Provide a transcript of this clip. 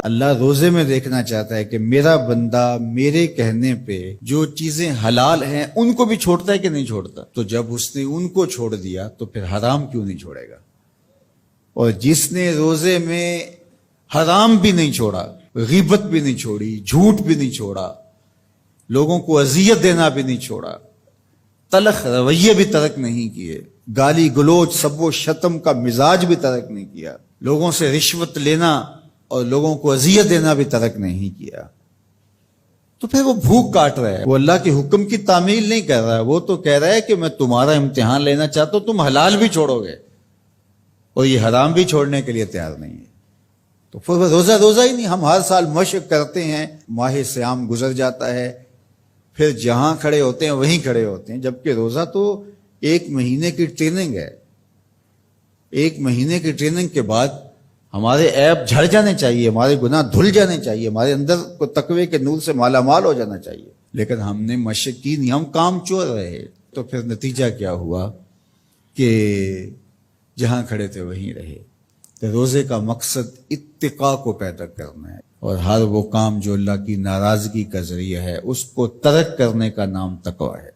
اللہ روزے میں دیکھنا چاہتا ہے کہ میرا بندہ میرے کہنے پہ جو چیزیں حلال ہیں ان کو بھی چھوڑتا ہے کہ نہیں چھوڑتا. تو جب اس نے ان کو چھوڑ دیا تو پھر حرام کیوں نہیں چھوڑے گا؟ اور جس نے روزے میں حرام بھی نہیں چھوڑا، غیبت بھی نہیں چھوڑی، جھوٹ بھی نہیں چھوڑا، لوگوں کو اذیت دینا بھی نہیں چھوڑا، تلخ رویے بھی ترک نہیں کیے، گالی گلوچ سب و شتم کا مزاج بھی ترک نہیں کیا، لوگوں سے رشوت لینا اور لوگوں کو اذیت دینا بھی ترک نہیں کیا، تو پھر وہ بھوک کاٹ رہا ہے. وہ اللہ کے حکم کی تعمیل نہیں کر رہا ہے، وہ تو کہہ رہا ہے کہ میں تمہارا امتحان لینا چاہتا ہوں، تم حلال بھی چھوڑو گے اور یہ حرام بھی چھوڑنے کے لیے تیار نہیں ہے. تو پھر روزہ ہی نہیں. ہم ہر سال مشق کرتے ہیں، ماہ سیام گزر جاتا ہے، پھر جہاں کھڑے ہوتے ہیں وہیں کھڑے ہوتے ہیں، جبکہ روزہ تو 1 مہینے کی ٹریننگ ہے. 1 مہینے کی ٹریننگ کے بعد ہمارے عیب جھڑ جانے چاہیے، ہمارے گناہ دھل جانے چاہیے، ہمارے اندر کو تقوی کے نور سے مالا مال ہو جانا چاہیے. لیکن ہم نے مشق کی نہیں، ہم کام چور رہے. تو پھر نتیجہ کیا ہوا کہ جہاں کھڑے تھے وہیں رہے. تو روزے کا مقصد اتقاء کو پیدا کرنا ہے، اور ہر وہ کام جو اللہ کی ناراضگی کا ذریعہ ہے اس کو ترک کرنے کا نام تقویٰ ہے.